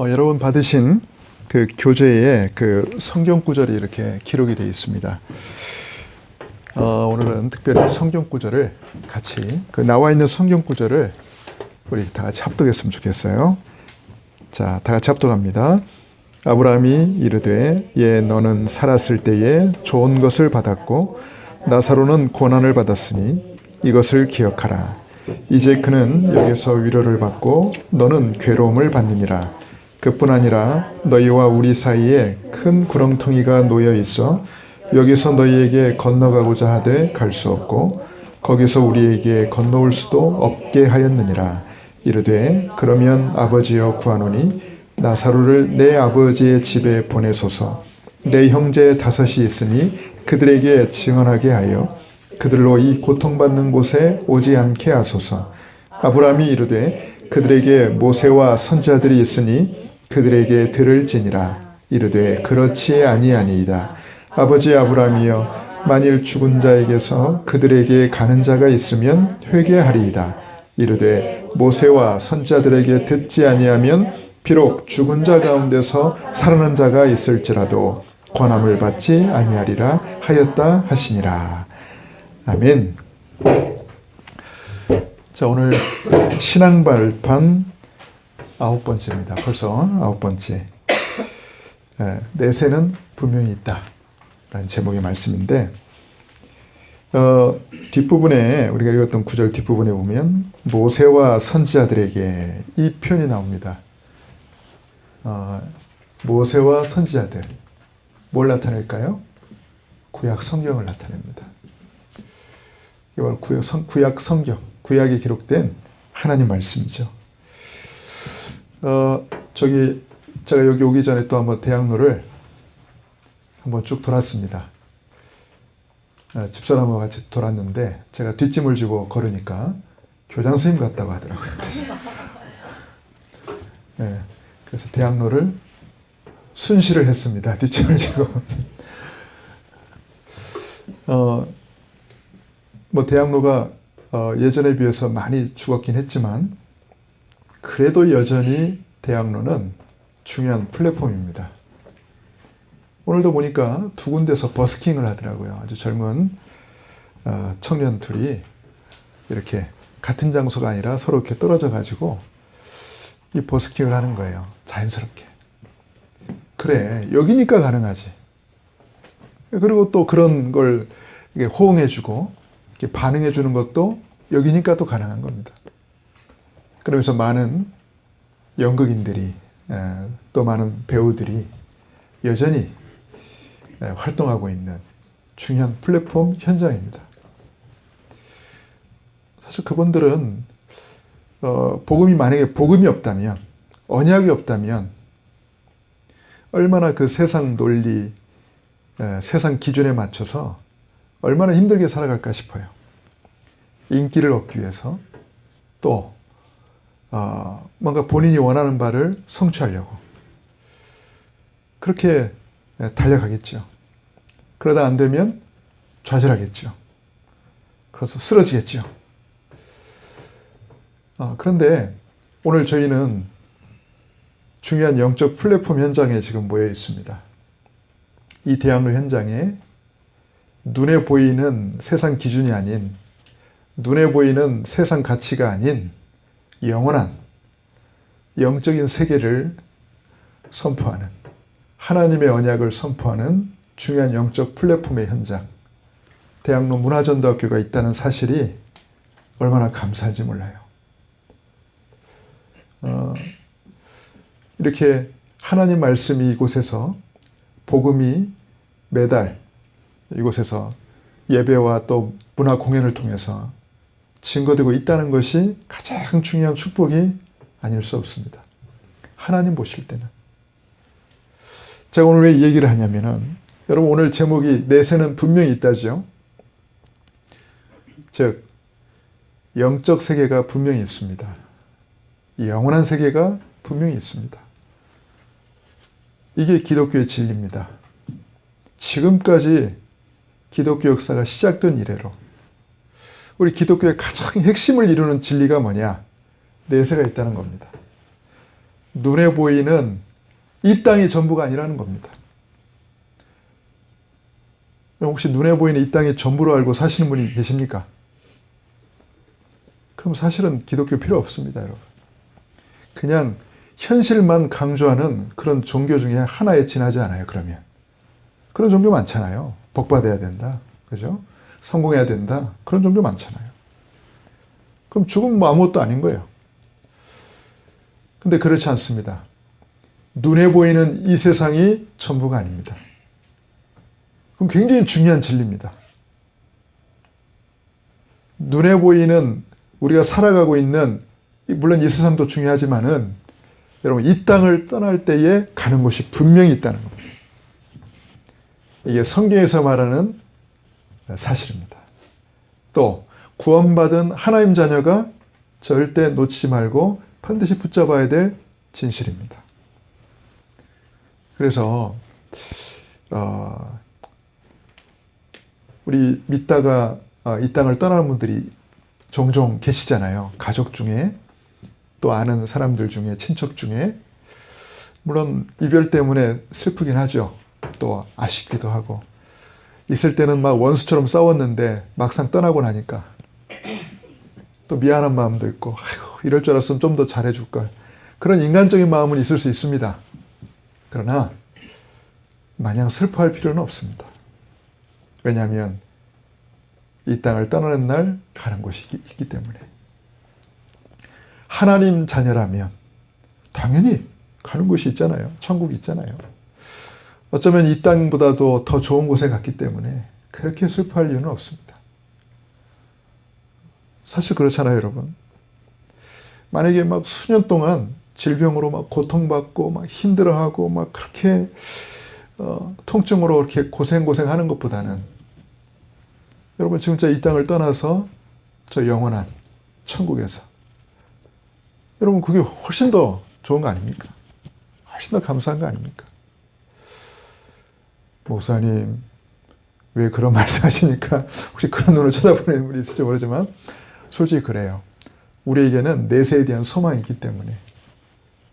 여러분 받으신 그 교재에 그 성경 구절이 이렇게 기록이 되어 있습니다. 오늘은 특별히 성경 구절을 같이 나와 있는 성경 구절을 우리 다 같이 합독했으면 좋겠어요. 자, 다 같이 합독합니다. 아브라함이 이르되 너는 살았을 때에 좋은 것을 받았고 나사로는 고난을 받았으니 이것을 기억하라. 이제 그는 여기서 위로를 받고 너는 괴로움을 받느니라. 그뿐 아니라 너희와 우리 사이에 큰 구렁텅이가 놓여 있어 여기서 너희에게 건너가고자 하되 갈 수 없고 거기서 우리에게 건너올 수도 없게 하였느니라. 이르되 그러면 아버지여 구하노니 나사로를 내 아버지의 집에 보내소서. 내 형제 5이 있으니 그들에게 증언하게 하여 그들로 이 고통받는 곳에 오지 않게 하소서. 아브라함이 이르되 그들에게 모세와 선지자들이 있으니 그들에게 들을지니라. 이르되 그렇지 아니하니이다. 아버지 아브라함이여 만일 죽은 자에게서 그들에게 가는 자가 있으면 회개하리이다. 이르되 모세와 선지자들에게 듣지 아니하면 비록 죽은 자 가운데서 살아난 자가 있을지라도 권함을 받지 아니하리라 하였다 하시니라. 아멘. 자, 오늘 신앙 발판 9번째입니다. 벌써 9번째. 내세는 분명히 있다 라는 제목의 말씀인데, 뒷부분에 우리가 읽었던 구절 뒷부분에 보면 모세와 선지자들에게 이 표현이 나옵니다. 모세와 선지자들, 뭘 나타낼까요? 구약 성경을 나타냅니다. 이건 구약 성경, 구약에 기록된 하나님 말씀이죠. 제가 여기 오기 전에 또 한번 대학로를 한번 쭉 돌았습니다. 집사람과 같이 돌았는데 제가 뒷짐을 지고 걸으니까 교장 선생님 같다고 하더라고요. 그래서 대학로를 순시를 했습니다. 뒷짐을 지고. 대학로가 예전에 비해서 많이 죽었긴 했지만 그래도 여전히 대학로는 중요한 플랫폼입니다. 오늘도 보니까 2군데서 버스킹을 하더라고요. 아주 젊은 청년 둘이 이렇게 같은 장소가 아니라 서로 이렇게 떨어져 가지고 이 버스킹을 하는 거예요. 자연스럽게. 그래, 여기니까 가능하지. 그리고 또 그런 걸 호응해주고 반응해주는 것도 여기니까 또 가능한 겁니다. 그러면서 많은 연극인들이 또 많은 배우들이 여전히 활동하고 있는 중요한 플랫폼 현장입니다. 사실 그분들은 만약에 복음이 없다면, 언약이 없다면 얼마나 그 세상 논리, 세상 기준에 맞춰서 얼마나 힘들게 살아갈까 싶어요. 인기를 얻기 위해서, 또 뭔가 본인이 원하는 바를 성취하려고 그렇게 달려가겠죠. 그러다 안 되면 좌절하겠죠. 그래서 쓰러지겠죠. 그런데 오늘 저희는 중요한 영적 플랫폼 현장에 지금 모여 있습니다. 이 대학로 현장에 눈에 보이는 세상 기준이 아닌, 눈에 보이는 세상 가치가 아닌 영원한 영적인 세계를 선포하는, 하나님의 언약을 선포하는 중요한 영적 플랫폼의 현장, 대학로 문화전도학교가 있다는 사실이 얼마나 감사한지 몰라요. 이렇게 하나님 말씀이 이곳에서, 복음이 매달 이곳에서 예배와 또 문화 공연을 통해서 증거되고 있다는 것이 가장 중요한 축복이 아닐 수 없습니다. 하나님 보실 때는. 제가 오늘 왜 이 얘기를 하냐면은, 여러분 오늘 제목이 내세는 분명히 있다죠. 즉 영적 세계가 분명히 있습니다. 영원한 세계가 분명히 있습니다. 이게 기독교의 진리입니다. 지금까지 기독교 역사가 시작된 이래로 우리 기독교의 가장 핵심을 이루는 진리가 뭐냐? 내세가 있다는 겁니다. 눈에 보이는 이 땅이 전부가 아니라는 겁니다. 혹시 눈에 보이는 이 땅이 전부로 알고 사시는 분이 계십니까? 그럼 사실은 기독교 필요 없습니다, 여러분. 그냥 현실만 강조하는 그런 종교 중에 하나에 지나지 않아요, 그러면. 그런 종교 많잖아요. 복받아야 된다. 그죠? 성공해야 된다. 그런 종교 많잖아요. 그럼 죽으면 뭐 아무것도 아닌 거예요. 근데 그렇지 않습니다. 눈에 보이는 이 세상이 전부가 아닙니다. 그럼 굉장히 중요한 진리입니다. 눈에 보이는 우리가 살아가고 있는, 물론 이 세상도 중요하지만은 여러분 이 땅을 떠날 때에 가는 곳이 분명히 있다는 겁니다. 이게 성경에서 말하는 사실입니다. 또 구원받은 하나님 자녀가 절대 놓치지 말고 반드시 붙잡아야 될 진실입니다. 그래서 우리 믿다가 이 땅을 떠나는 분들이 종종 계시잖아요. 가족 중에, 또 아는 사람들 중에, 친척 중에. 물론 이별 때문에 슬프긴 하죠. 또 아쉽기도 하고. 있을 때는 막 원수처럼 싸웠는데 막상 떠나고 나니까 또 미안한 마음도 있고, 아이고, 이럴 줄 알았으면 좀 더 잘해줄 걸. 그런 인간적인 마음은 있을 수 있습니다. 그러나 마냥 슬퍼할 필요는 없습니다. 왜냐하면 이 땅을 떠나는 날 가는 곳이 있기 때문에. 하나님 자녀라면 당연히 가는 곳이 있잖아요. 천국이 있잖아요. 어쩌면 이 땅보다도 더 좋은 곳에 갔기 때문에 그렇게 슬퍼할 이유는 없습니다. 사실 그렇잖아요, 여러분. 만약에 막 수년 동안 질병으로 막 고통받고 막 힘들어하고 막 그렇게 통증으로 이렇게 고생하는 것보다는 여러분 진짜 이 땅을 떠나서 저 영원한 천국에서 여러분 그게 훨씬 더 좋은 거 아닙니까? 훨씬 더 감사한 거 아닙니까? 목사님 왜 그런 말씀하시니까 혹시 그런 눈을 쳐다보는 분이 있을지 모르지만 솔직히 그래요. 우리에게는 내세에 대한 소망이 있기 때문에,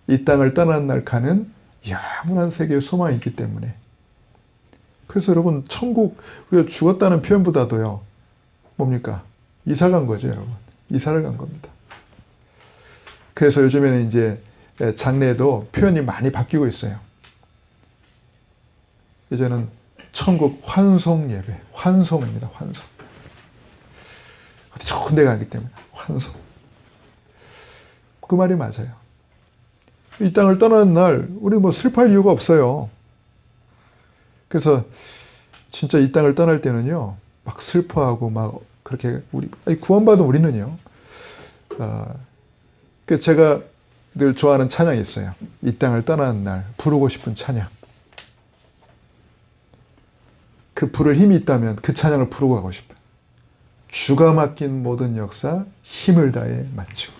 이 땅을 떠나는 날 가는 영원한 세계의 소망이 있기 때문에. 그래서 여러분 천국, 우리가 죽었다는 표현보다도요, 뭡니까? 이사 간 거죠, 여러분. 이사를 간 겁니다. 그래서 요즘에는 이제 장례도 표현이 많이 바뀌고 있어요. 이제는 천국 환송 예배, 환송입니다. 환송. 어디 좋은 데 가기 때문에 환송. 그 말이 맞아요. 이 땅을 떠나는 날 우리 뭐 슬퍼할 이유가 없어요. 그래서 진짜 이 땅을 떠날 때는요, 막 슬퍼하고 막 그렇게 구원받은 우리는요, 제가 늘 좋아하는 찬양이 있어요. 이 땅을 떠나는 날 부르고 싶은 찬양. 그 부를 힘이 있다면 그 찬양을 부르고 가고 싶어요. 주가 맡긴 모든 역사 힘을 다해 마치고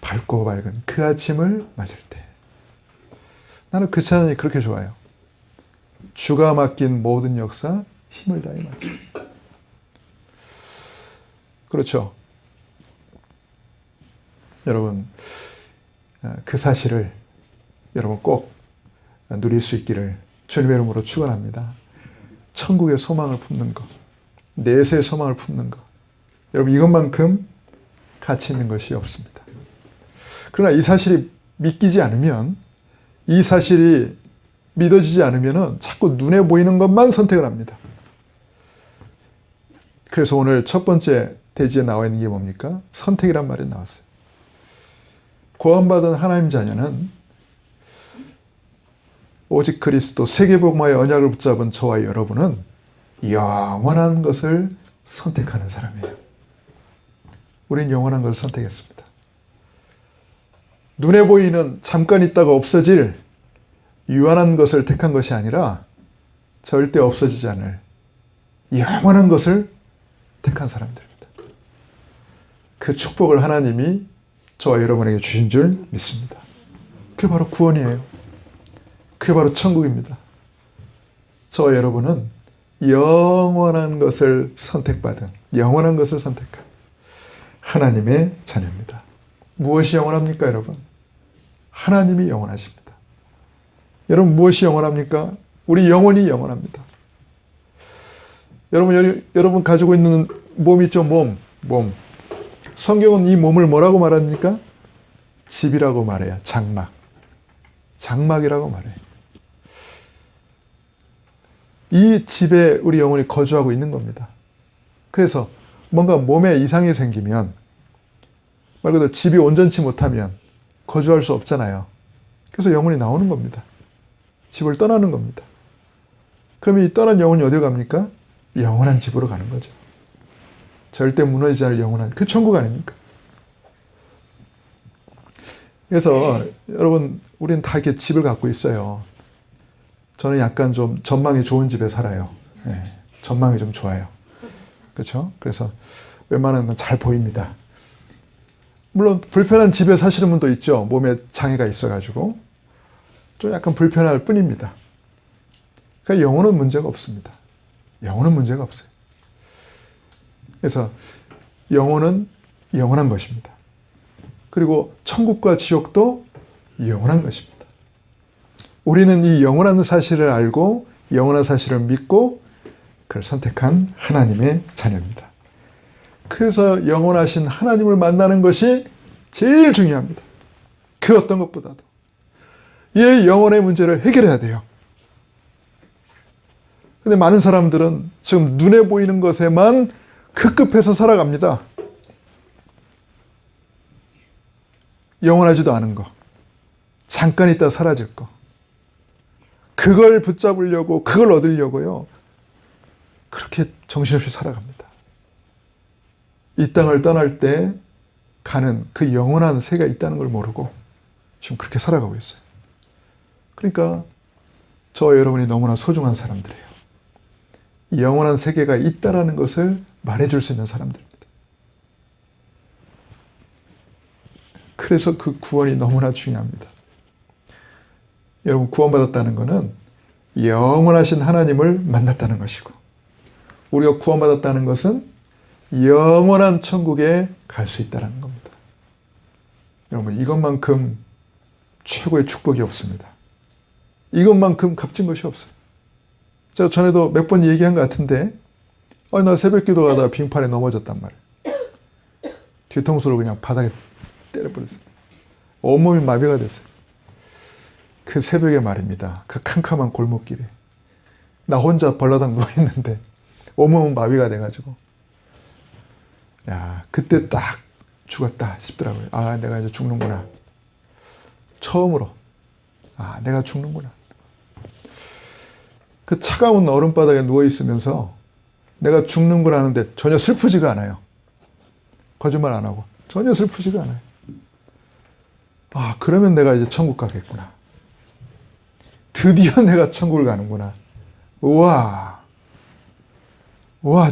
밝고 밝은 그 아침을 맞을 때. 나는 그 찬양이 그렇게 좋아요. 주가 맡긴 모든 역사 힘을 다해 마치고. 그렇죠. 여러분 그 사실을 여러분 꼭 누릴 수 있기를 주님의 이름으로 축원합니다. 천국의 소망을 품는 것, 내세의 소망을 품는 것, 여러분 이것만큼 가치 있는 것이 없습니다. 그러나 이 사실이 믿기지 않으면, 이 사실이 믿어지지 않으면 자꾸 눈에 보이는 것만 선택을 합니다. 그래서 오늘 첫 번째 대지에 나와 있는 게 뭡니까? 선택이란 말이 나왔어요. 구원받은 하나님 자녀는 오직 그리스도 세계복음화의 언약을 붙잡은 저와 여러분은 영원한 것을 선택하는 사람이에요. 우린 영원한 것을 선택했습니다. 눈에 보이는 잠깐 있다가 없어질 유한한 것을 택한 것이 아니라 절대 없어지지 않을 영원한 것을 택한 사람들입니다. 그 축복을 하나님이 저와 여러분에게 주신 줄 믿습니다. 그게 바로 구원이에요. 그게 바로 천국입니다. 저와 여러분은 영원한 것을 선택받은, 영원한 것을 선택한 하나님의 자녀입니다. 무엇이 영원합니까, 여러분? 하나님이 영원하십니다. 여러분 무엇이 영원합니까? 우리 영혼이 영원합니다. 여러분 가지고 있는 몸 있죠? 몸. 성경은 이 몸을 뭐라고 말합니까? 집이라고 말해요. 장막. 장막이라고 말해요. 이 집에 우리 영혼이 거주하고 있는 겁니다. 그래서 뭔가 몸에 이상이 생기면, 말 그대로 집이 온전치 못하면 거주할 수 없잖아요. 그래서 영혼이 나오는 겁니다. 집을 떠나는 겁니다. 그러면 이 떠난 영혼이 어디로 갑니까? 영원한 집으로 가는 거죠. 절대 무너지지 않을 영원한, 그 천국 아닙니까? 그래서 여러분, 우리는 다 이렇게 집을 갖고 있어요. 저는 약간 좀 전망이 좋은 집에 살아요. 네, 전망이 좀 좋아요. 그렇죠? 그래서 웬만하면 건 잘 보입니다. 물론 불편한 집에 사시는 분도 있죠. 몸에 장애가 있어가지고 좀 약간 불편할 뿐입니다. 그러니까 영혼은 문제가 없습니다. 영혼은 문제가 없어요. 그래서 영혼은 영원한 것입니다. 그리고 천국과 지옥도 영원한 것입니다. 우리는 이 영원한 사실을 알고 영원한 사실을 믿고 그걸 선택한 하나님의 자녀입니다. 그래서 영원하신 하나님을 만나는 것이 제일 중요합니다. 그 어떤 것보다도. 이 영혼의 문제를 해결해야 돼요. 근데 많은 사람들은 지금 눈에 보이는 것에만 급급해서 살아갑니다. 영원하지도 않은 거. 잠깐 있다 사라질 거. 그걸 붙잡으려고, 그걸 얻으려고요. 그렇게 정신없이 살아갑니다. 이 땅을 떠날 때 가는 그 영원한 세계가 있다는 걸 모르고 지금 그렇게 살아가고 있어요. 그러니까 저와 여러분이 너무나 소중한 사람들이에요. 이 영원한 세계가 있다는 것을 말해줄 수 있는 사람들입니다. 그래서 그 구원이 너무나 중요합니다. 여러분, 구원받았다는 것은 영원하신 하나님을 만났다는 것이고, 우리가 구원받았다는 것은 영원한 천국에 갈 수 있다는 겁니다. 여러분, 이것만큼 최고의 축복이 없습니다. 이것만큼 값진 것이 없어요. 제가 전에도 몇 번 얘기한 것 같은데, 나 새벽 기도하다가 빙판에 넘어졌단 말이에요. 뒤통수로 그냥 바닥에 때려버렸어요. 온몸이 마비가 됐어요. 그 새벽에 말입니다. 그 캄캄한 골목길에 나 혼자 벌러덩 누워있는데 온몸은 마비가 돼가지고, 야, 그때 딱 죽었다 싶더라고요. 아, 내가 이제 죽는구나. 처음으로, 아, 내가 죽는구나. 그 차가운 얼음바닥에 누워있으면서 내가 죽는구나 하는데 전혀 슬프지가 않아요. 거짓말 안 하고 전혀 슬프지가 않아요. 아, 그러면 내가 이제 천국 가겠구나. 드디어 내가 천국을 가는구나. 우와,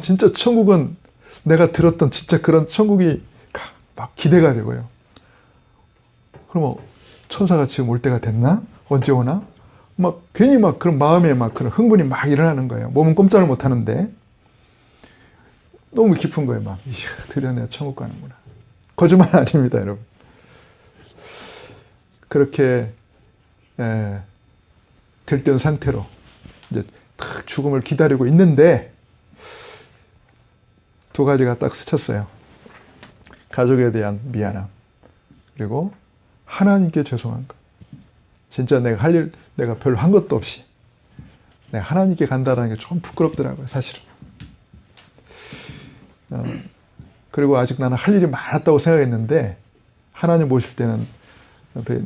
진짜 천국은 내가 들었던 진짜 그런 천국이 막 기대가 되고요. 그럼 천사가 지금 올 때가 됐나? 언제 오나? 막 괜히 막 그런 마음에 막 그런 흥분이 막 일어나는 거예요. 몸은 꼼짝을 못 하는데 너무 깊은 거예요. 막 이야, 드디어 내가 천국 가는구나. 거짓말 아닙니다, 여러분. 그렇게 들뜬 상태로 이제 딱 죽음을 기다리고 있는데 두 가지가 딱 스쳤어요. 가족에 대한 미안함, 그리고 하나님께 죄송한 것. 진짜 내가 할 일, 내가 별로 한 것도 없이 내가 하나님께 간다는 게 좀 부끄럽더라고요, 사실은. 그리고 아직 나는 할 일이 많았다고 생각했는데 하나님 보실 때는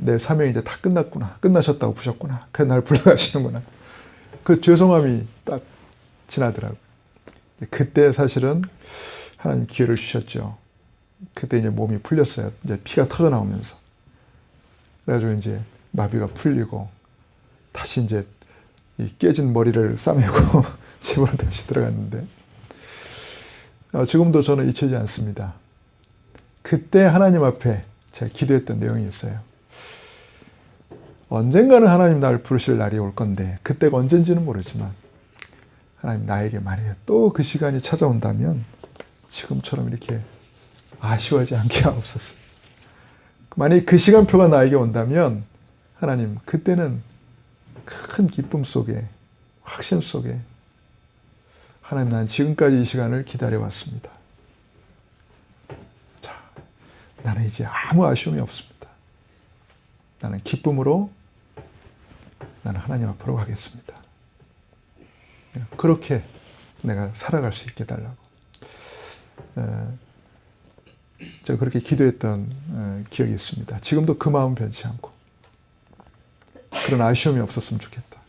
내 사명이 이제 다 끝났구나, 끝나셨다고 보셨구나, 그래서 날 불러가시는구나. 그 죄송함이 딱 지나더라고요. 그때 사실은 하나님 기회를 주셨죠. 그때 이제 몸이 풀렸어요. 이제 피가 터져 나오면서. 그래가지고 이제 마비가 풀리고 다시 이제 이 깨진 머리를 싸매고 집으로 다시 들어갔는데, 지금도 저는 잊히지 않습니다. 그때 하나님 앞에 제가 기도했던 내용이 있어요. 언젠가는 하나님 나를 부르실 날이 올 건데, 그때가 언젠지는 모르지만 하나님 나에게 만약에 또 그 시간이 찾아온다면 지금처럼 이렇게 아쉬워하지 않게 하옵소서. 만약에 그 시간표가 나에게 온다면 하나님 그때는 큰 기쁨 속에 확신 속에 하나님 난 지금까지 이 시간을 기다려왔습니다. 자, 나는 이제 아무 아쉬움이 없습니다. 나는 기쁨으로 나는 하나님 앞으로 가겠습니다. 그렇게 내가 살아갈 수 있게 해달라고. 제가 그렇게 기도했던 기억이 있습니다. 지금도 그 마음 변치 않고 그런 아쉬움이 없었으면 좋겠다.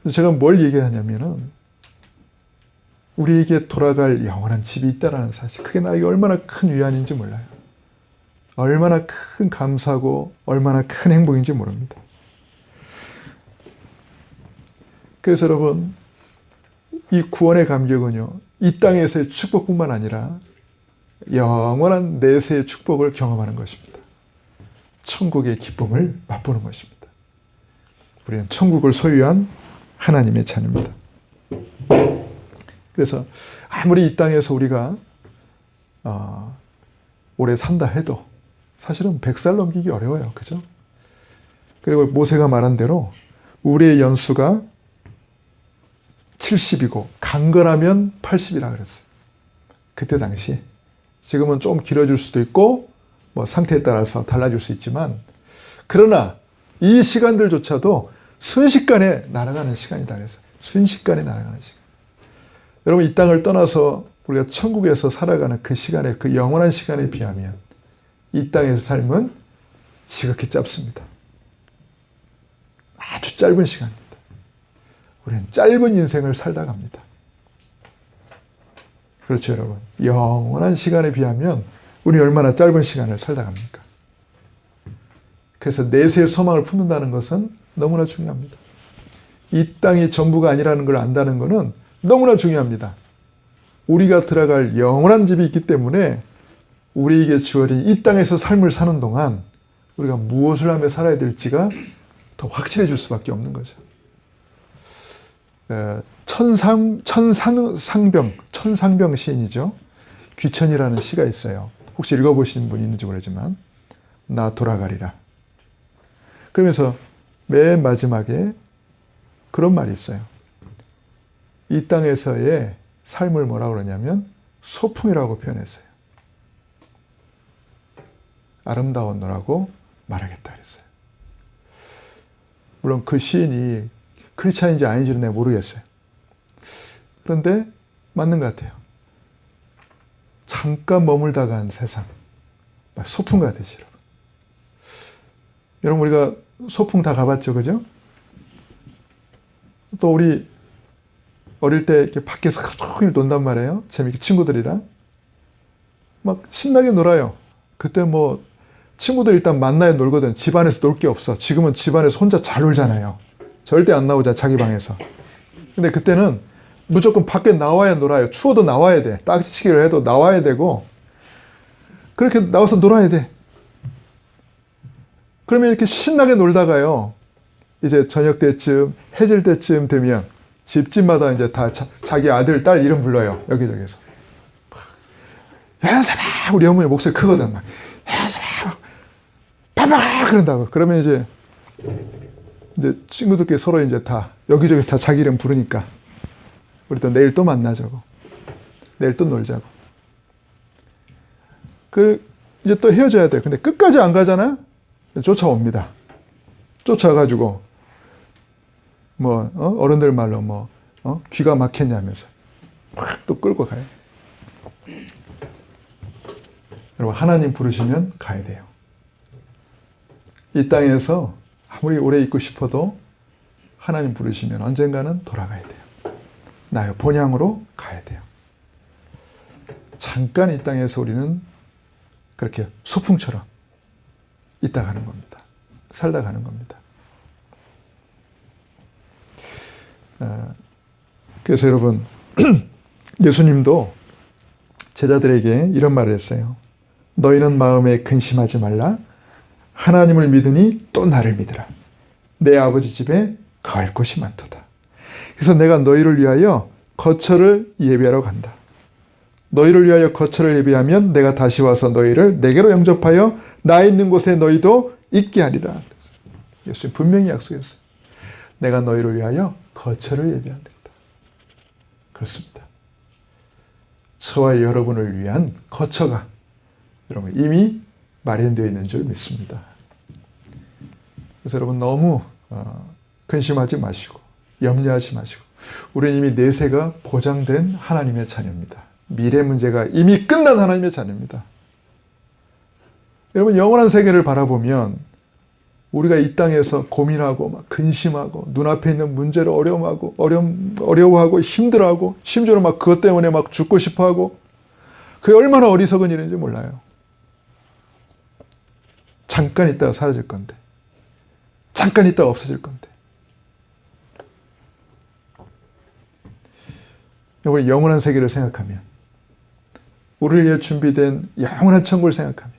그래서 제가 뭘 얘기하냐면은 우리에게 돌아갈 영원한 집이 있다는 사실, 그게 나에게 얼마나 큰 위안인지 몰라요. 얼마나 큰 감사고 얼마나 큰 행복인지 모릅니다. 그래서 여러분, 이 구원의 감격은요, 이 땅에서의 축복뿐만 아니라 영원한 내세의 축복을 경험하는 것입니다. 천국의 기쁨을 맛보는 것입니다. 우리는 천국을 소유한 하나님의 자녀입니다. 그래서 아무리 이 땅에서 우리가 오래 산다 해도 사실은 100살 넘기기 어려워요. 그죠? 그리고 모세가 말한 대로 우리의 연수가 70이고 강건하면 80이라 그랬어요. 그때 당시. 지금은 좀 길어질 수도 있고 뭐 상태에 따라서 달라질 수 있지만, 그러나 이 시간들조차도 순식간에 날아가는 시간이다 그랬어요. 순식간에 날아가는 시간. 여러분, 이 땅을 떠나서 우리가 천국에서 살아가는 그 시간에, 그 영원한 시간에 비하면 이 땅에서 삶은 지극히 짧습니다. 아주 짧은 시간입니다. 우리는 짧은 인생을 살다 갑니다. 그렇죠, 여러분. 영원한 시간에 비하면 우리 얼마나 짧은 시간을 살다 갑니까? 그래서 내세의 소망을 품는다는 것은 너무나 중요합니다. 이 땅이 전부가 아니라는 걸 안다는 것은 너무나 중요합니다. 우리가 들어갈 영원한 집이 있기 때문에 우리에게 주어진 이 땅에서 삶을 사는 동안 우리가 무엇을 하며 살아야 될지가 더 확실해질 수밖에 없는 거죠. 천상병 시인이죠. 귀천이라는 시가 있어요. 혹시 읽어보신 분이 있는지 모르지만, 나 돌아가리라. 그러면서 맨 마지막에 그런 말이 있어요. 이 땅에서의 삶을 뭐라고 그러냐면 소풍이라고 표현했어요. 아름다운 너라고 말하겠다 그랬어요. 물론 그 시인이 크리스찬인지 아닌지는 내가 모르겠어요. 그런데 맞는 것 같아요. 잠깐 머물다 간 세상, 소풍 같으시 여러분. 여러분, 우리가 소풍 다 가봤죠, 그죠? 또 우리 어릴 때 이렇게 밖에서 하루 종일 논단 말이에요. 재밌게 친구들이랑 막 신나게 놀아요. 그때 뭐 친구들 일단 만나야 놀거든. 집안에서 놀 게 없어. 지금은 집안에서 혼자 잘 놀잖아요. 절대 안 나오자, 자기 방에서. 근데 그때는 무조건 밖에 나와야 놀아요. 추워도 나와야 돼. 딱지치기를 해도 나와야 되고, 그렇게 나와서 놀아야 돼. 그러면 이렇게 신나게 놀다가요, 이제 저녁 때쯤, 해질 때쯤 되면 집집마다 이제 다 자기 아들, 딸 이름 불러요. 여기저기서. 연습아! 우리 어머니 목소리 크거든. 막. 연습아! 빠빠! 그런다고. 그러면 이제 친구들끼리 서로 이제 다 여기저기 다 자기 이름 부르니까 우리 또 내일 또 만나자고. 내일 또 놀자고. 이제 또 헤어져야 돼. 근데 끝까지 안 가잖아요? 쫓아옵니다. 쫓아가지고, 어른들 말로 귀가 막혔냐면서 확 또 끌고 가요. 여러분, 하나님 부르시면 가야 돼요. 이 땅에서 아무리 오래 있고 싶어도 하나님 부르시면 언젠가는 돌아가야 돼요. 나의 본향으로 가야 돼요. 잠깐 이 땅에서 우리는 그렇게 소풍처럼 있다 가는 겁니다. 살다 가는 겁니다. 그래서 여러분, 예수님도 제자들에게 이런 말을 했어요. 너희는 마음에 근심하지 말라. 하나님을 믿으니 또 나를 믿으라. 내 아버지 집에 갈 곳이 많도다. 그래서 내가 너희를 위하여 거처를 예비하러 간다. 너희를 위하여 거처를 예비하면 내가 다시 와서 너희를 내게로 영접하여 나 있는 곳에 너희도 있게 하리라. 예수님 분명히 약속했어요. 내가 너희를 위하여 거처를 예비한다. 그렇습니다. 저와 여러분을 위한 거처가 여러분 이미 마련되어 있는 줄 믿습니다. 그래서 여러분 너무 근심하지 마시고 염려하지 마시고 우리는 이미 내세가 보장된 하나님의 자녀입니다. 미래 문제가 이미 끝난 하나님의 자녀입니다. 여러분 영원한 세계를 바라보면 우리가 이 땅에서 고민하고 막 근심하고 눈앞에 있는 문제를 어려워하고 힘들어하고 심지어는 막 그것 때문에 막 죽고 싶어하고 그게 얼마나 어리석은 일인지 몰라요. 잠깐 있다가 사라질 건데 잠깐 있다가 없어질 건데 우리 영원한 세계를 생각하면 우리를 위해 준비된 영원한 천국을 생각하면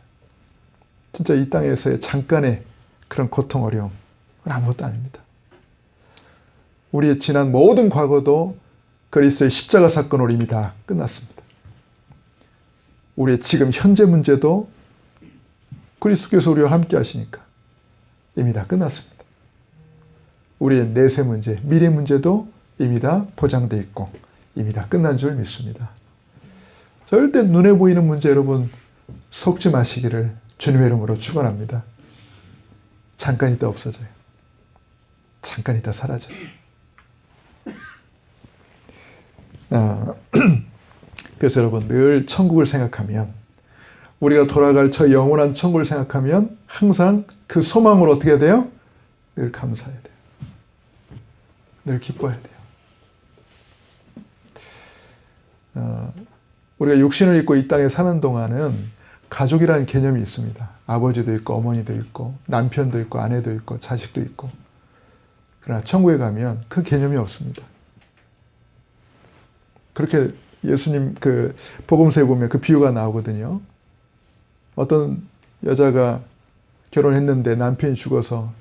진짜 이 땅에서의 잠깐의 그런 고통, 어려움 그건 아무것도 아닙니다. 우리의 지난 모든 과거도 그리스도의 십자가 사건으로 이미 다 끝났습니다. 우리의 지금 현재 문제도 그리스도께서 우리와 함께 하시니까 이미 다 끝났습니다. 우리의 내세 문제, 미래 문제도 이미 다 보장되어 있고 이미 다 끝난 줄 믿습니다. 절대 눈에 보이는 문제 여러분 속지 마시기를 주님의 이름으로 축원합니다. 잠깐 있다 없어져요. 잠깐 있다 사라져요. 그래서 여러분 늘 천국을 생각하면 우리가 돌아갈 저 영원한 천국을 생각하면 항상 그 소망으로 어떻게 해야 돼요? 늘 감사해야 돼요. 늘 기뻐해야 돼요. 우리가 육신을 입고 이 땅에 사는 동안은 가족이라는 개념이 있습니다. 아버지도 있고 어머니도 있고 남편도 있고 아내도 있고 자식도 있고 그러나 천국에 가면 그 개념이 없습니다. 그렇게 예수님 그 복음서에 보면 그 비유가 나오거든요. 어떤 여자가 결혼했는데 남편이 죽어서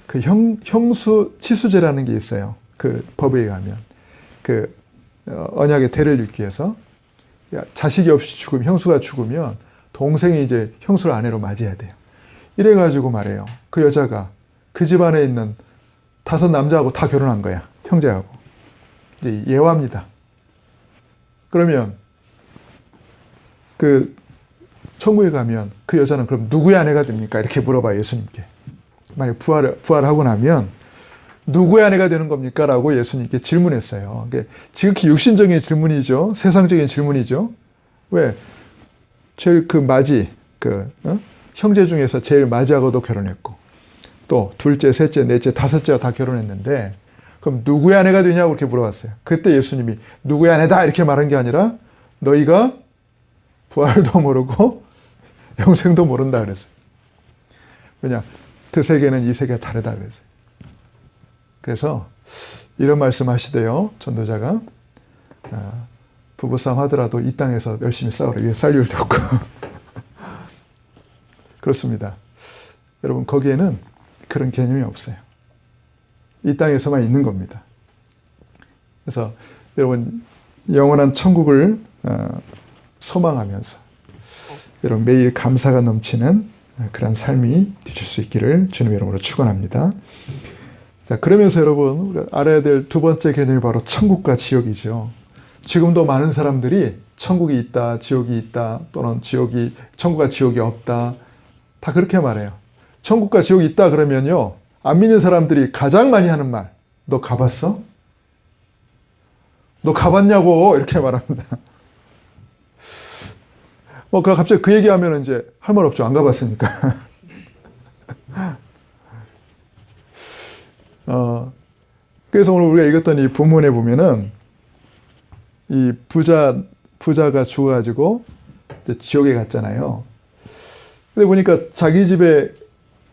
그 형수 치수제라는 게 있어요. 그 법에 가면 그 언약의 대를 잇기 위해서 자식이 없이 죽으면 형수가 죽으면 동생이 이제 형수를 아내로 맞이해야 돼요. 이래가지고 말해요. 그 여자가 그 집안에 있는 5 남자하고 다 결혼한 거야. 형제하고. 이제 예화입니다. 그러면 그 천국에 가면 그 여자는 그럼 누구의 아내가 됩니까? 이렇게 물어봐요. 예수님께. 만약 부활하고 나면 누구의 아내가 되는 겁니까? 라고 예수님께 질문했어요. 지극히 육신적인 질문이죠. 세상적인 질문이죠. 왜? 제일 형제 중에서 제일 맞이하고도 결혼했고, 또 둘째, 셋째, 넷째, 5째가 다 결혼했는데, 그럼 누구의 아내가 되냐고 그렇게 물어봤어요. 그때 예수님이 누구의 아내다 이렇게 말한 게 아니라 너희가 부활도 모르고 영생도 모른다 그랬어요. 왜냐? 그 세계는 이 세계가 다르다 그랬어요. 그래서 이런 말씀 하시대요. 전도자가 부부싸움 하더라도 이 땅에서 열심히 싸우라. 위에 쌀 일도 없고. 그렇습니다. 여러분 거기에는 그런 개념이 없어요. 이 땅에서만 있는 겁니다. 그래서 여러분 영원한 천국을 소망하면서 여러분 매일 감사가 넘치는 그런 삶이 되실 수 있기를 주님의 이름으로 축원합니다. 자, 그러면서 여러분 우리가 알아야 될 두 번째 개념이 바로 천국과 지옥이죠. 지금도 많은 사람들이 천국이 있다, 지옥이 있다, 또는 천국과 지옥이 없다, 다 그렇게 말해요. 천국과 지옥이 있다 그러면요, 안 믿는 사람들이 가장 많이 하는 말, 너 가봤어? 너 가봤냐고 이렇게 말합니다. 갑자기 그 얘기하면 이제 할 말 없죠. 안 가봤으니까. 그래서 오늘 우리가 읽었던 이 본문에 보면은 이 부자가 죽어가지고 지옥에 갔잖아요. 근데 보니까 자기 집에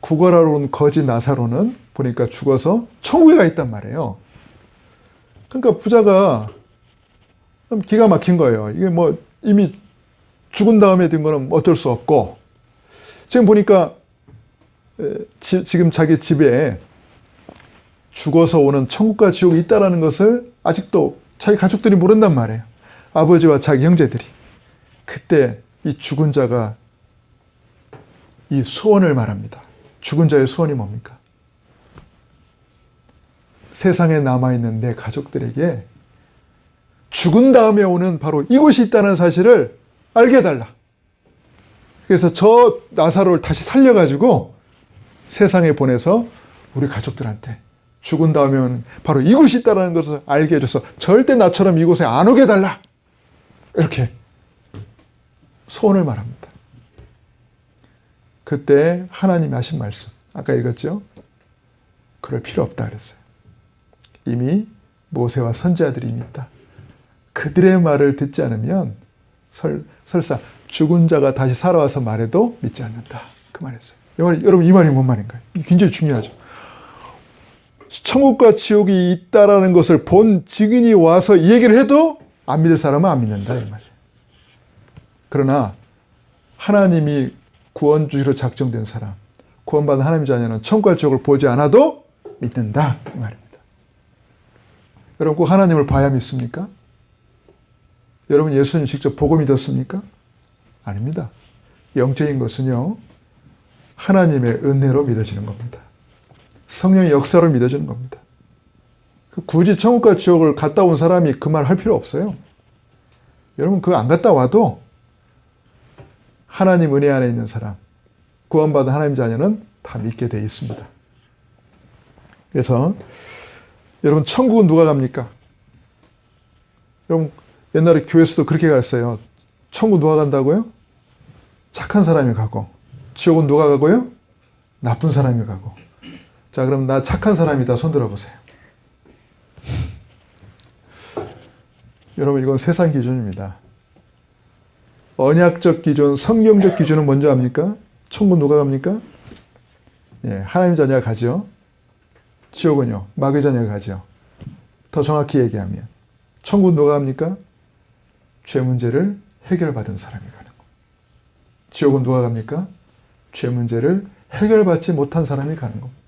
구걸하러 온 거지 나사로는 보니까 죽어서 천국에 가 있단 말이에요. 그러니까 부자가 기가 막힌 거예요. 이게 이미 죽은 다음에 된 거는 어쩔 수 없고, 지금 보니까 지금 자기 집에 죽어서 오는 천국과 지옥이 있다는 것을 아직도 자기 가족들이 모른단 말이에요. 아버지와 자기 형제들이. 그때 이 죽은 자가 이 소원을 말합니다. 죽은 자의 소원이 뭡니까? 세상에 남아있는 내 가족들에게 죽은 다음에 오는 바로 이곳이 있다는 사실을 알게 해달라. 그래서 저 나사로를 다시 살려가지고 세상에 보내서 우리 가족들한테 죽은 다음에 오는 바로 이곳이 있다는 것을 알게 해줘서 절대 나처럼 이곳에 안 오게 해달라. 이렇게 소원을 말합니다. 그때 하나님이 하신 말씀, 아까 읽었죠? 그럴 필요 없다 그랬어요. 이미 모세와 선지자들이 이미 있다. 그들의 말을 듣지 않으면 설사 죽은 자가 다시 살아와서 말해도 믿지 않는다. 그 말했어요. 여러분 이 말이 뭔 말인가요? 이게 굉장히 중요하죠. 천국과 지옥이 있다라는 것을 본 증인이 와서 이 얘기를 해도 안 믿을 사람은 안 믿는다 이 말이에요. 그러나 하나님이 구원주의로 작정된 사람, 구원받은 하나님의 자녀는 천국과 지옥을 보지 않아도 믿는다 이 말입니다. 여러분 꼭 하나님을 봐야 믿습니까? 여러분 예수님 직접 보고 믿었습니까? 아닙니다. 영적인 것은요, 하나님의 은혜로 믿어지는 겁니다. 성령의 역사로 믿어지는 겁니다. 굳이 천국과 지옥을 갔다 온 사람이 그 말 할 필요 없어요. 여러분 그거 안 갔다 와도 하나님 은혜 안에 있는 사람, 구원받은 하나님 자녀는 다 믿게 되어 있습니다. 그래서 여러분 천국은 누가 갑니까? 여러분 옛날에 교회에서도 그렇게 갔어요. 천국 누가 간다고요? 착한 사람이 가고. 지옥은 누가 가고요? 나쁜 사람이 가고. 자, 그럼 나 착한 사람이다. 손 들어보세요. 여러분 이건 세상 기준입니다. 언약적 기준, 성경적 기준은 먼저 합니까? 천국 누가 갑니까? 예, 하나님 자녀가 가죠. 지옥은요, 마귀 자녀가 가죠. 더 정확히 얘기하면 천국 누가 갑니까? 죄 문제를 해결받은 사람이 가는 거. 지옥은 누가 갑니까? 죄 문제를 해결받지 못한 사람이 가는 겁니다.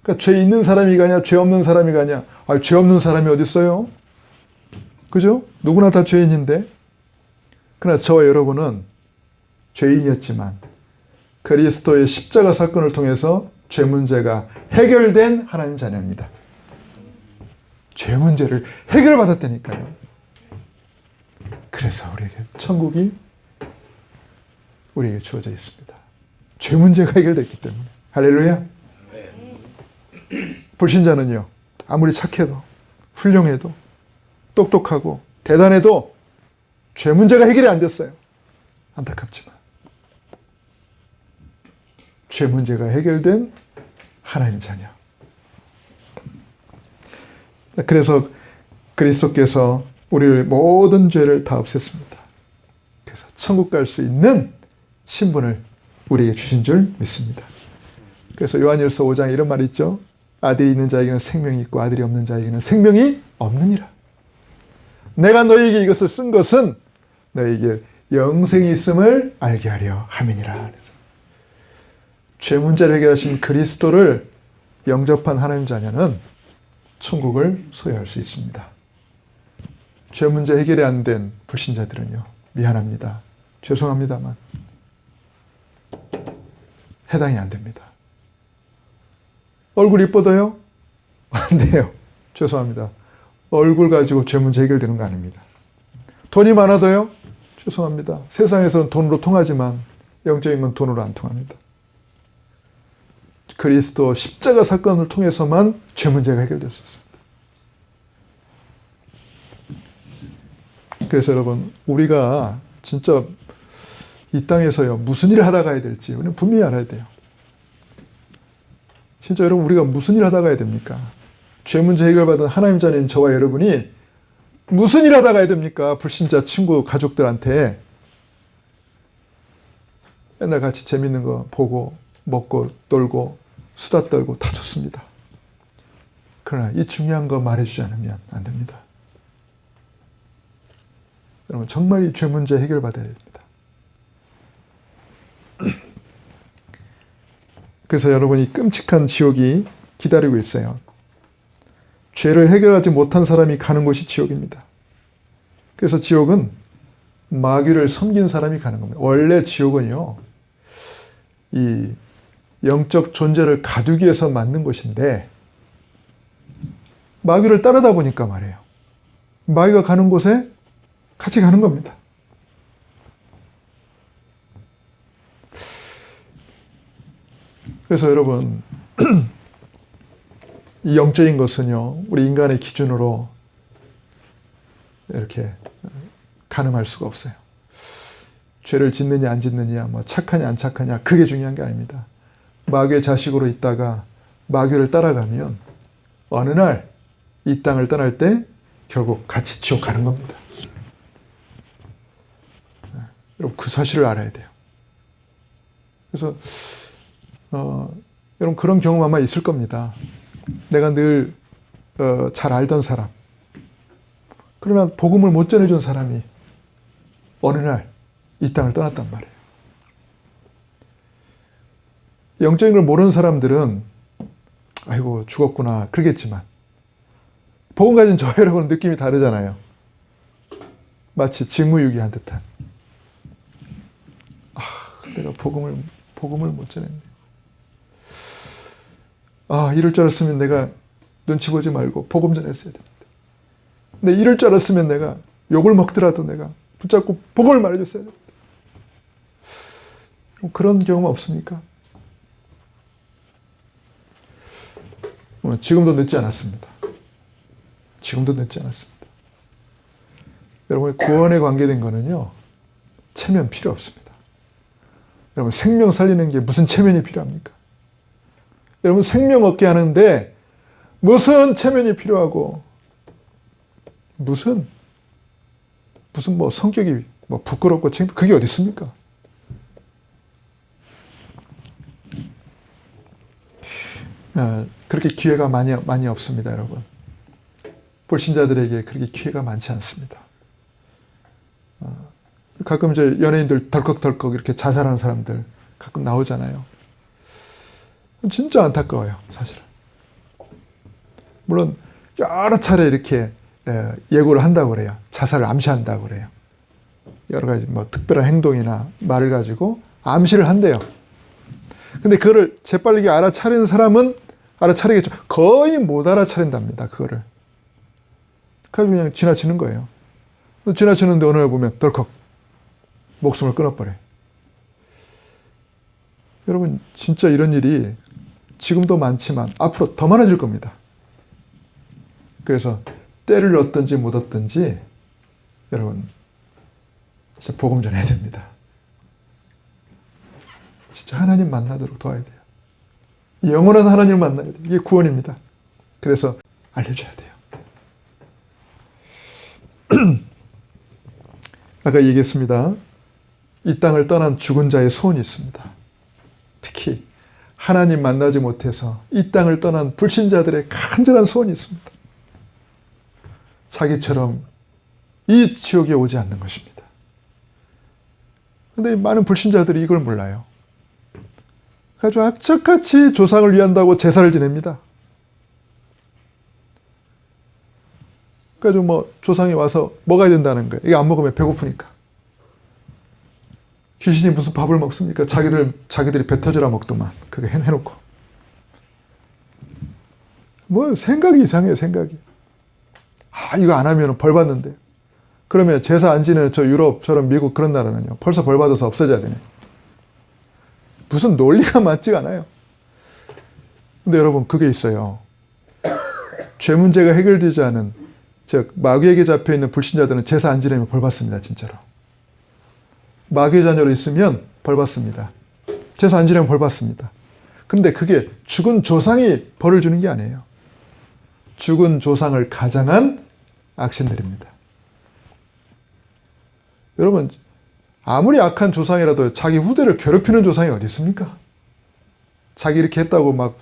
그러니까 죄 있는 사람이 가냐, 죄 없는 사람이 가냐? 아, 죄 없는 사람이 어디 있어요? 그죠? 누구나 다 죄인인데. 그러나 저와 여러분은 죄인이었지만 그리스도의 십자가 사건을 통해서 죄 문제가 해결된 하나님 자녀입니다. 죄 문제를 해결받았다니까요. 그래서 우리에게 천국이 우리에게 주어져 있습니다. 죄 문제가 해결됐기 때문에. 할렐루야. 불신자는요, 아무리 착해도 훌륭해도 똑똑하고 대단해도 죄 문제가 해결이 안 됐어요. 안타깝지만 죄 문제가 해결된 하나님 자녀. 그래서 그리스도께서 우리의 모든 죄를 다 없앴습니다. 그래서 천국 갈 수 있는 신분을 우리에게 주신 줄 믿습니다. 그래서 요한일서 5장에 이런 말이 있죠. 아들이 있는 자에게는 생명이 있고 아들이 없는 자에게는 생명이 없느니라. 내가 너희에게 이것을 쓴 것은 너희에게 영생이 있음을 알게 하려 함이니라. 그래서 죄 문제를 해결하신 그리스도를 영접한 하나님 자녀는 천국을 소유할 수 있습니다. 죄 문제 해결이 안 된 불신자들은요, 미안합니다. 죄송합니다만 해당이 안 됩니다. 얼굴 이뻐도요? 안 돼요. 죄송합니다. 얼굴 가지고 죄 문제 해결되는 거 아닙니다. 돈이 많아도요? 죄송합니다. 세상에서는 돈으로 통하지만 영적인 건 돈으로 안 통합니다. 그리스도 십자가 사건을 통해서만 죄 문제가 해결됐었습니다. 그래서 여러분, 우리가 진짜 이 땅에서요, 무슨 일을 하다 가야 될지 우리는 분명히 알아야 돼요. 진짜 여러분, 우리가 무슨 일을 하다 가야 됩니까? 죄 문제 해결받은 하나님 자녀인 저와 여러분이 무슨 일 하다 가야 됩니까? 불신자 친구, 가족들한테 맨날 같이 재밌는 거 보고 먹고 놀고 수다 떨고 다 좋습니다. 그러나 이 중요한 거 말해주지 않으면 안 됩니다. 여러분, 정말 이 죄 문제 해결받아야 됩니다. 그래서 여러분이 끔찍한 지옥이 기다리고 있어요. 죄를 해결하지 못한 사람이 가는 곳이 지옥입니다. 그래서 지옥은 마귀를 섬긴 사람이 가는 겁니다. 원래 지옥은요, 이 영적 존재를 가두기 위해서 만든 곳인데 마귀를 따르다 보니까 말이에요. 마귀가 가는 곳에 같이 가는 겁니다. 그래서 여러분, 이 영적인 것은요, 우리 인간의 기준으로 이렇게 가늠할 수가 없어요. 죄를 짓느냐 안 짓느냐, 뭐 착하냐 안 착하냐, 그게 중요한 게 아닙니다. 마귀의 자식으로 있다가 마귀를 따라가면 어느 날 이 땅을 떠날 때 결국 같이 지옥 가는 겁니다. 여러분, 그 사실을 알아야 돼요. 그래서 여러분, 그런 경험 아마 있을 겁니다. 내가 늘 잘 알던 사람, 그러나 복음을 못 전해준 사람이 어느 날 이 땅을 떠났단 말이에요. 영적인 걸 모르는 사람들은 아이고 죽었구나 그러겠지만, 복음 가진 저 여러분은 느낌이 다르잖아요. 마치 직무유기한 듯한. 내가 복음을 못 전했네. 이럴 줄 알았으면 내가 눈치 보지 말고 복음 전했어야 됩니다. 근데 이럴 줄 알았으면 내가 욕을 먹더라도 내가 붙잡고 복음을 말해줬어야 됩니다. 그런 경험 없습니까? 지금도 늦지 않았습니다. 지금도 늦지 않았습니다. 여러분, 구원에 관계된 거는요, 체면 필요 없습니다. 여러분, 생명 살리는 게 무슨 체면이 필요합니까? 여러분, 생명 얻게 하는데 무슨 체면이 필요하고, 무슨 뭐 성격이 뭐 부끄럽고 그게 어디 있습니까? 그렇게 기회가 많이 없습니다, 여러분. 불신자들에게 그렇게 기회가 많지 않습니다. 가끔 이제 연예인들 덜컥덜컥 이렇게 자살하는 사람들 가끔 나오잖아요. 진짜 안타까워요, 사실은. 물론 여러 차례 이렇게 예고를 한다고 그래요. 자살을 암시한다고 그래요. 여러 가지 뭐 특별한 행동이나 말을 가지고 암시를 한대요. 근데 그거를 재빨리 알아차리는 사람은 알아차리겠죠. 거의 못 알아차린답니다, 그거를. 그래서 그냥 지나치는 거예요. 지나치는데 어느 날 보면 덜컥 목숨을 끊어버려요. 여러분, 진짜 이런 일이 지금도 많지만 앞으로 더 많아질 겁니다. 그래서 때를 얻든지 못 얻든지 여러분, 진짜 복음 전해야 됩니다. 진짜 하나님 만나도록 도와야 돼요. 영원한 하나님을 만나야 돼요. 이게 구원입니다. 그래서 알려줘야 돼요. 아까 얘기했습니다. 이 땅을 떠난 죽은 자의 소원이 있습니다. 특히 하나님 만나지 못해서 이 땅을 떠난 불신자들의 간절한 소원이 있습니다. 자기처럼 이 지옥에 오지 않는 것입니다. 그런데 많은 불신자들이 이걸 몰라요. 아주 악착같이 조상을 위한다고 제사를 지냅니다. 그래가지고 뭐 조상이 와서 먹어야 된다는 거예요. 이게 안 먹으면 배고프니까. 귀신이 무슨 밥을 먹습니까? 자기들이 배 터져라 먹더만. 그거 해놓고. 뭐 생각이 이상해요, 생각이. 이거 안 하면 벌 받는데. 그러면 제사 안 지내는 저 유럽처럼 미국 그런 나라는요, 벌써 벌 받아서 없어져야 되네. 무슨 논리가 맞지가 않아요. 근데 여러분, 그게 있어요. 죄 문제가 해결되지 않은, 즉 마귀에게 잡혀있는 불신자들은 제사 안 지내면 벌 받습니다, 진짜로. 마귀의 자녀로 있으면 벌 받습니다. 제사 안 지내면 벌 받습니다. 그런데 그게 죽은 조상이 벌을 주는 게 아니에요. 죽은 조상을 가장한 악신들입니다. 여러분, 아무리 악한 조상이라도 자기 후대를 괴롭히는 조상이 어디 있습니까? 자기 이렇게 했다고 막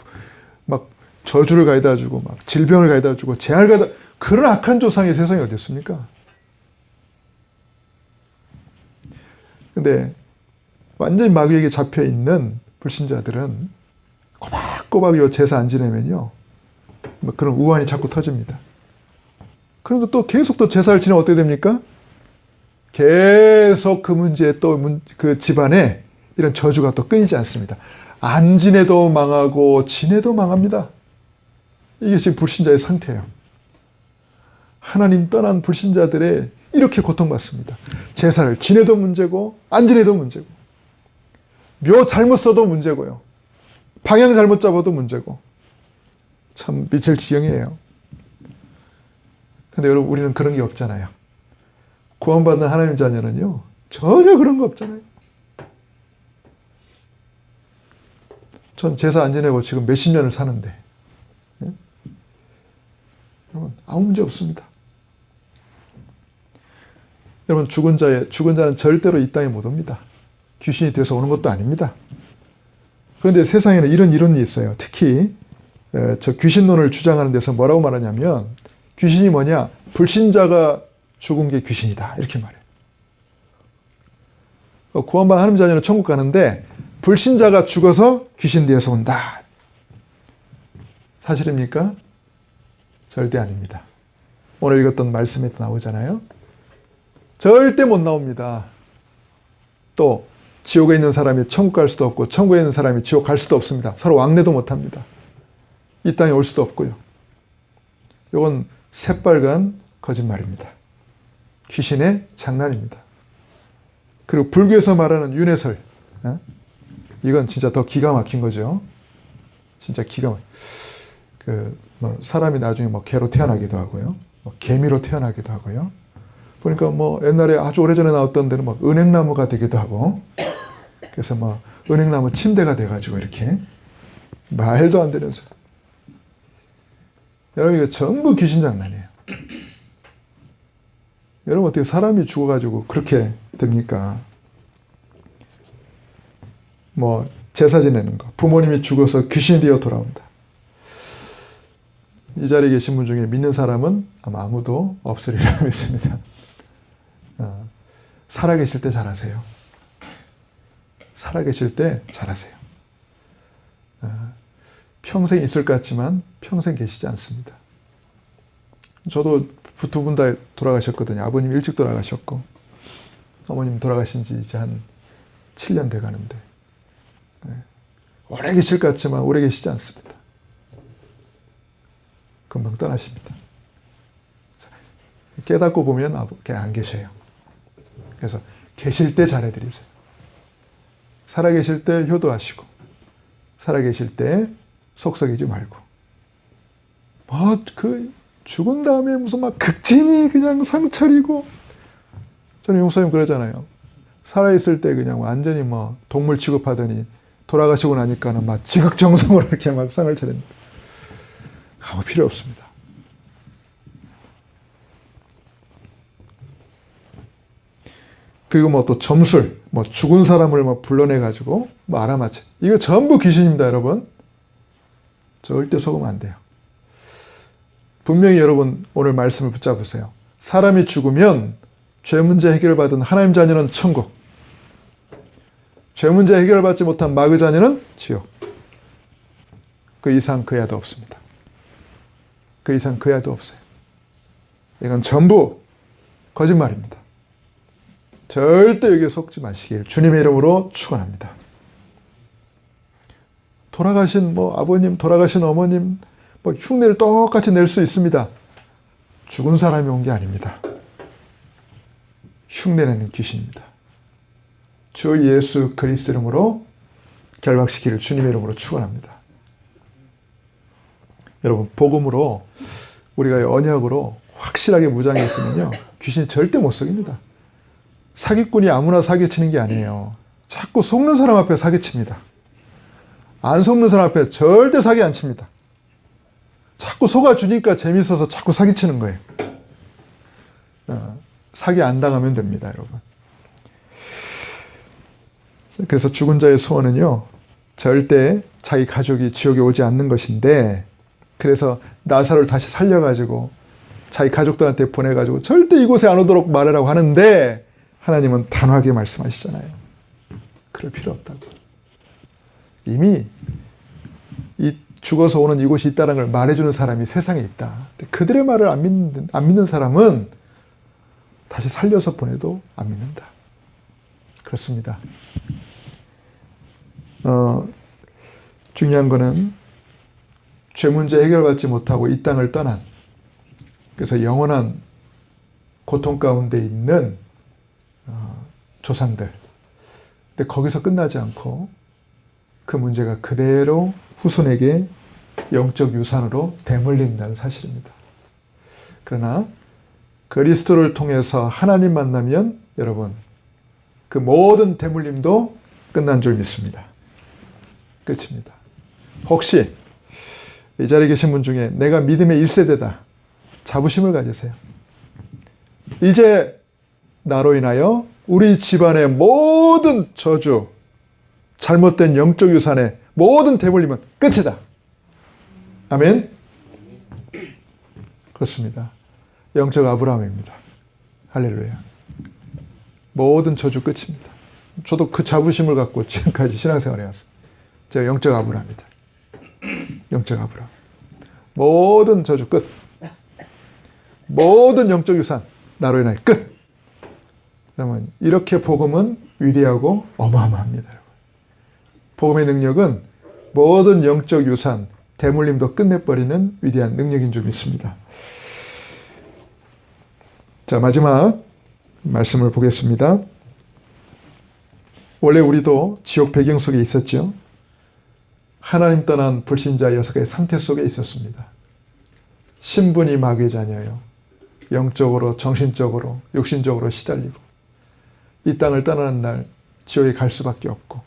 저주를 가해다 주고, 막 질병을 가해다 주고, 재앙을 가해다, 그런 악한 조상이 세상에 어디 있습니까? 근데 완전히 마귀에게 잡혀 있는 불신자들은 꼬박꼬박 요 제사 안 지내면요, 그런 우환이 자꾸 터집니다. 그런데 또 계속 또 제사를 지내면 어떻게 됩니까? 계속 그 문제에 또 그 집안에 이런 저주가 또 끊이지 않습니다. 안 지내도 망하고 지내도 망합니다. 이게 지금 불신자의 상태예요. 하나님 떠난 불신자들의 이렇게 고통받습니다. 제사를 지내도 문제고 안 지내도 문제고 묘 잘못 써도 문제고요. 방향 잘못 잡아도 문제고 참 미칠 지경이에요. 근데 여러분 우리는 그런 게 없잖아요. 구원받는 하나님 자녀는요 전혀 그런 거 없잖아요. 전 제사 안 지내고 지금 몇십 년을 사는데 여러분 아무 문제 없습니다. 여러분 죽은 자는 절대로 이 땅에 못 옵니다. 귀신이 돼서 오는 것도 아닙니다. 그런데 세상에는 이런 이론이 있어요. 특히 저 귀신론을 주장하는 데서 뭐라고 말하냐면 귀신이 뭐냐? 불신자가 죽은 게 귀신이다. 이렇게 말해요. 구원받은 하나님 자녀는 천국 가는데 불신자가 죽어서 귀신 되어서 온다. 사실입니까? 절대 아닙니다. 오늘 읽었던 말씀에도 나오잖아요. 절대 못 나옵니다. 또 지옥에 있는 사람이 천국 갈 수도 없고 천국에 있는 사람이 지옥 갈 수도 없습니다. 서로 왕래도 못합니다. 이 땅에 올 수도 없고요. 이건 새빨간 거짓말입니다. 귀신의 장난입니다. 그리고 불교에서 말하는 윤회설, 이건 진짜 더 기가 막힌 거죠. 진짜 기가 사람이 나중에 개로 태어나기도 하고요, 개미로 태어나기도 하고요. 보니까 옛날에 아주 오래전에 나왔던 데는 은행나무가 되기도 하고, 그래서 은행나무 침대가 돼가지고 이렇게 말도 안 되는 소리. 여러분 이거 전부 귀신 장난이에요. 여러분 어떻게 사람이 죽어가지고 그렇게 됩니까? 제사 지내는 거, 부모님이 죽어서 귀신이 되어 돌아온다. 이 자리에 계신 분 중에 믿는 사람은 아마 아무도 없으리라 믿습니다. 살아계실 때 잘하세요. 살아계실 때 잘하세요. 평생 있을 것 같지만 평생 계시지 않습니다. 저도 두 분 다 돌아가셨거든요. 아버님 일찍 돌아가셨고 어머님 돌아가신 지 이제 한 7년 돼 가는데 오래 계실 것 같지만 오래 계시지 않습니다. 금방 떠나십니다. 깨닫고 보면 안 계셔요. 그래서 계실 때 잘해드리세요. 살아계실 때 효도하시고 살아계실 때 속썩이지 말고 죽은 다음에 무슨 극진히 그냥 상처리고, 저는 용사님 그러잖아요. 살아있을 때 그냥 완전히 동물 취급하더니 돌아가시고 나니까는 지극정성으로 이렇게 상을 차립니다. 아무 필요 없습니다. 그리고 또 점술, 죽은 사람을 불러내가지고 알아맞혀. 이거 전부 귀신입니다, 여러분. 절대 속으면 안 돼요. 분명히 여러분 오늘 말씀을 붙잡으세요. 사람이 죽으면 죄 문제 해결받은 하나님 자녀는 천국, 죄 문제 해결받지 못한 마귀 자녀는 지옥. 그 이상 그 야도 없습니다. 그 이상 그 야도 없어요. 이건 전부 거짓말입니다. 절대 여기에 속지 마시길 주님의 이름으로 축원합니다. 돌아가신 아버님, 돌아가신 어머님 흉내를 똑같이 낼 수 있습니다. 죽은 사람이 온 게 아닙니다. 흉내내는 귀신입니다. 주 예수 그리스도 이름으로 결박시키를 주님의 이름으로 축원합니다. 여러분 복음으로 우리가 언약으로 확실하게 무장해 있으면요 귀신이 절대 못 속입니다. 사기꾼이 아무나 사기치는 게 아니에요. 자꾸 속는 사람 앞에 사기칩니다. 안 속는 사람 앞에 절대 사기 안 칩니다. 자꾸 속아주니까 재밌어서 자꾸 사기치는 거예요. 사기 안 당하면 됩니다, 여러분. 그래서 죽은 자의 소원은요 절대 자기 가족이 지옥에 오지 않는 것인데, 그래서 나사로를 다시 살려가지고 자기 가족들한테 보내가지고 절대 이곳에 안 오도록 말하라고 하는데, 하나님은 단호하게 말씀하시잖아요. 그럴 필요 없다고. 이미 이 죽어서 오는 이곳이 있다는 걸 말해주는 사람이 세상에 있다. 그들의 말을 안 믿는 사람은 다시 살려서 보내도 안 믿는다. 그렇습니다. 중요한 거는 죄 문제 해결받지 못하고 이 땅을 떠난, 그래서 영원한 고통 가운데 있는 조상들. 근데 거기서 끝나지 않고 그 문제가 그대로 후손에게 영적 유산으로 대물린다는 사실입니다. 그러나 그리스도를 통해서 하나님 만나면 여러분 그 모든 대물림도 끝난 줄 믿습니다. 끝입니다. 혹시 이 자리에 계신 분 중에 내가 믿음의 1세대다. 자부심을 가지세요. 이제 나로 인하여 우리 집안의 모든 저주, 잘못된 영적 유산의 모든 대물림은 끝이다. 아멘? 그렇습니다. 영적 아브라함입니다. 할렐루야. 모든 저주 끝입니다. 저도 그 자부심을 갖고 지금까지 신앙생활을 해왔어요. 제가 영적 아브라함이다. 영적 아브라함. 모든 저주 끝. 모든 영적 유산 나로 인하여 끝. 여러분, 이렇게 복음은 위대하고 어마어마합니다. 여러분. 복음의 능력은 모든 영적 유산, 대물림도 끝내버리는 위대한 능력인 줄 믿습니다. 자, 마지막 말씀을 보겠습니다. 원래 우리도 지옥 배경 속에 있었죠. 하나님 떠난 불신자 6개의 상태 속에 있었습니다. 신분이 마귀의 자녀예요. 영적으로, 정신적으로, 육신적으로 시달리고 이 땅을 떠나는 날 지옥에 갈 수밖에 없고,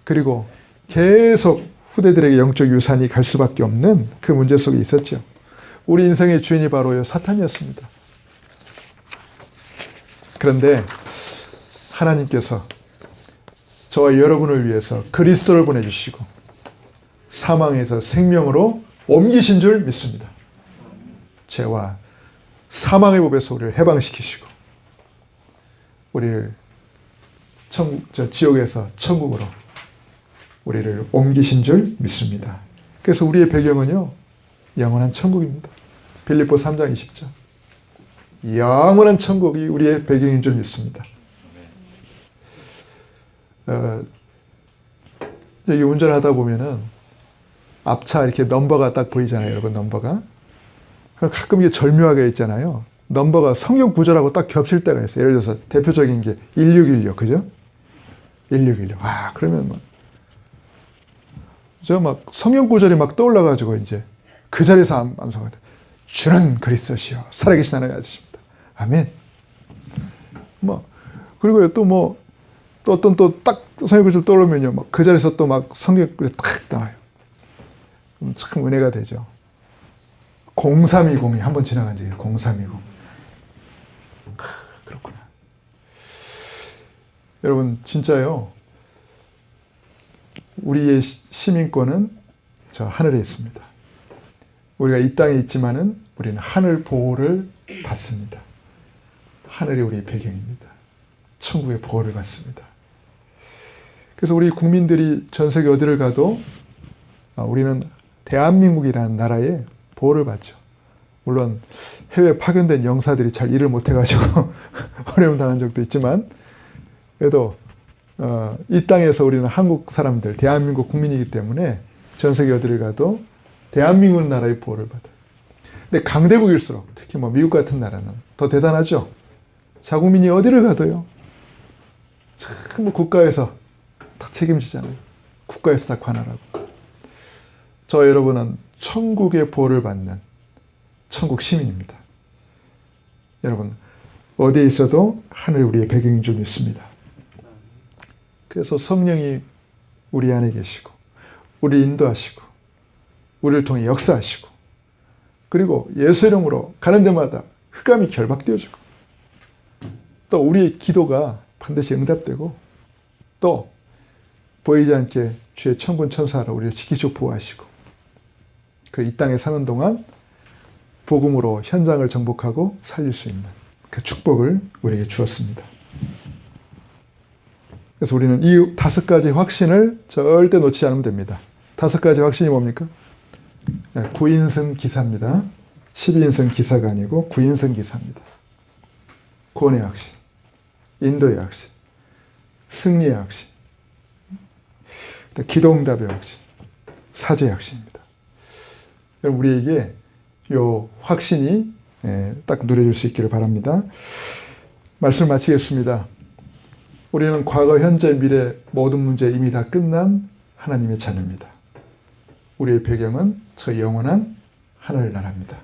그리고 계속 후대들에게 영적 유산이 갈 수밖에 없는 그 문제 속에 있었죠. 우리 인생의 주인이 바로 사탄이었습니다. 그런데 하나님께서 저와 여러분을 위해서 그리스도를 보내주시고 사망에서 생명으로 옮기신 줄 믿습니다. 죄와 사망의 법에서 우리를 해방시키시고 우리를 지옥에서 천국으로 우리를 옮기신 줄 믿습니다. 그래서 우리의 배경은요, 영원한 천국입니다. 빌립보 3장 20절. 영원한 천국이 우리의 배경인 줄 믿습니다. 여기 운전하다 보면은 앞차 이렇게 넘버가 딱 보이잖아요, 여러분. 넘버가 가끔 이게 절묘하게 있잖아요. 넘버가 성경 구절하고 딱 겹칠 때가 있어요. 예를 들어서 대표적인 게 1616, 그죠? 1616. 그러면 막 성경 구절이 막 떠올라가지고 이제 그 자리에서 암송하다. 주는 그리스도시요 살아계신 하나님의 아들이십니다. 아멘. 그리고 또 어떤 딱 성경 구절 떠오르면요, 막 그 자리에서 또 막 성경 구절 딱 나와요. 참 은혜가 되죠. 0320이 한번 지나간 적이에요. 0320. 그렇구나. 여러분, 진짜요. 우리의 시민권은 저 하늘에 있습니다. 우리가 이 땅에 있지만은 우리는 하늘 보호를 받습니다. 하늘이 우리의 배경입니다. 천국의 보호를 받습니다. 그래서 우리 국민들이 전 세계 어디를 가도 우리는 대한민국이라는 나라에 보호를 받죠. 물론 해외 파견된 영사들이 잘 일을 못해가지고 어려움 당한 적도 있지만, 그래도 이 땅에서 우리는 한국 사람들, 대한민국 국민이기 때문에 전 세계 어디를 가도 대한민국 나라의 보호를 받아요. 근데 강대국일수록, 특히 미국 같은 나라는 더 대단하죠. 자국민이 어디를 가도요, 참 국가에서 다 책임지잖아요. 국가에서 다 관할하고. 저 여러분은 천국의 보호를 받는 천국 시민입니다. 여러분, 어디에 있어도 하늘 우리의 배경인 줄 믿습니다. 그래서 성령이 우리 안에 계시고 우리 인도하시고 우리를 통해 역사하시고, 그리고 예수 이름으로 가는 데마다 흑암이 결박되어지고, 또 우리의 기도가 반드시 응답되고, 또 보이지 않게 주의 천군 천사로 우리를 지키시고 보호하시고, 그 이 땅에 사는 동안 복음으로 현장을 정복하고 살릴 수 있는 그 축복을 우리에게 주었습니다. 그래서 우리는 이 5가지 확신을 절대 놓치지 않으면 됩니다. 5가지 확신이 뭡니까? 9인승 기사입니다. 12인승 기사가 아니고 9인승 기사입니다. 구원의 확신, 인도의 확신, 승리의 확신, 기도응답의 확신, 사죄의 확신입니다. 우리에게 이 확신이 딱 누려질 수 있기를 바랍니다. 말씀 마치겠습니다. 우리는 과거, 현재, 미래 모든 문제 이미 다 끝난 하나님의 자녀입니다. 우리의 배경은 저 영원한 하늘나라입니다.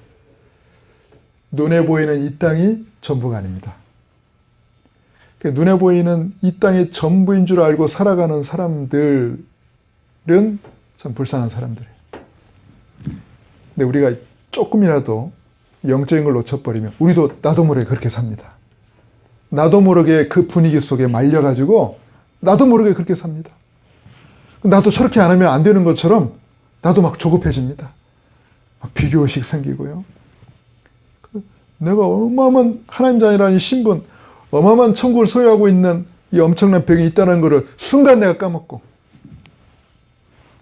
눈에 보이는 이 땅이 전부가 아닙니다. 눈에 보이는 이 땅이 전부인 줄 알고 살아가는 사람들은 참 불쌍한 사람들이에요. 근데 우리가 조금이라도 영적인 걸 놓쳐버리면 우리도 나도 모르게 그렇게 삽니다. 나도 모르게 그 분위기 속에 말려가지고 나도 모르게 그렇게 삽니다. 나도 저렇게 안 하면 안 되는 것처럼 나도 막 조급해집니다. 막 비교의식 생기고요. 내가 어마어마한 하나님 자녀라는 신분, 어마어마한 천국을 소유하고 있는 이 엄청난 병이 있다는 것을 순간 내가 까먹고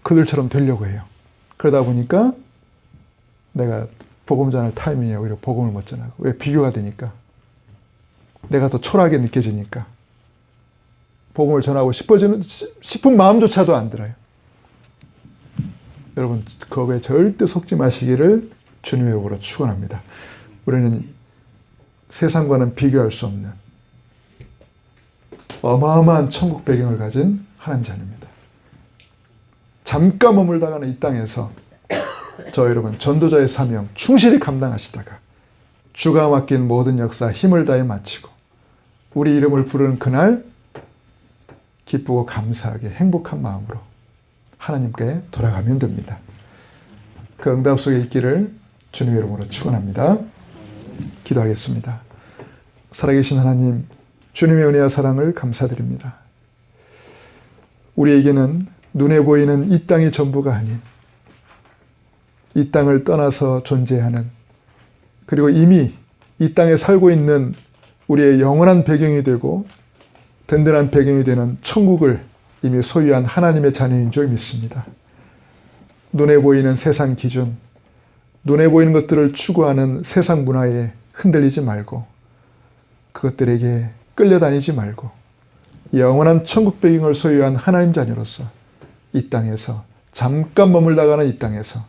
그들처럼 되려고 해요. 그러다 보니까 내가 복음 전할 타이밍에 오히려 복음을 못 전하고, 왜? 비교가 되니까. 내가 더 초라하게 느껴지니까. 복음을 전하고 싶은 마음조차도 안 들어요. 여러분, 그거에 절대 속지 마시기를 주님의 이름으로 축원합니다. 우리는 세상과는 비교할 수 없는 어마어마한 천국 배경을 가진 하나님 자녀입니다. 잠깐 머물다가는 이 땅에서 저 여러분 전도자의 사명 충실히 감당하시다가 주가 맡긴 모든 역사 힘을 다해 마치고 우리 이름을 부르는 그날 기쁘고 감사하게 행복한 마음으로 하나님께 돌아가면 됩니다. 그 응답 속에 있기를 주님의 이름으로 축원합니다. 기도하겠습니다. 살아계신 하나님, 주님의 은혜와 사랑을 감사드립니다. 우리에게는 눈에 보이는 이 땅이 전부가 아닌 이 땅을 떠나서 존재하는, 그리고 이미 이 땅에 살고 있는 우리의 영원한 배경이 되고 든든한 배경이 되는 천국을 이미 소유한 하나님의 자녀인 줄 믿습니다. 눈에 보이는 세상 기준, 눈에 보이는 것들을 추구하는 세상 문화에 흔들리지 말고 그것들에게 끌려다니지 말고 영원한 천국 배경을 소유한 하나님 자녀로서 이 땅에서 잠깐 머물다가는 이 땅에서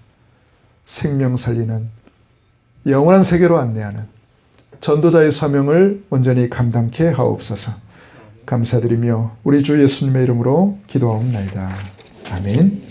생명 살리는 영원한 세계로 안내하는 전도자의 사명을 온전히 감당케 하옵소서. 감사드리며 우리 주 예수님의 이름으로 기도하옵나이다. 아멘.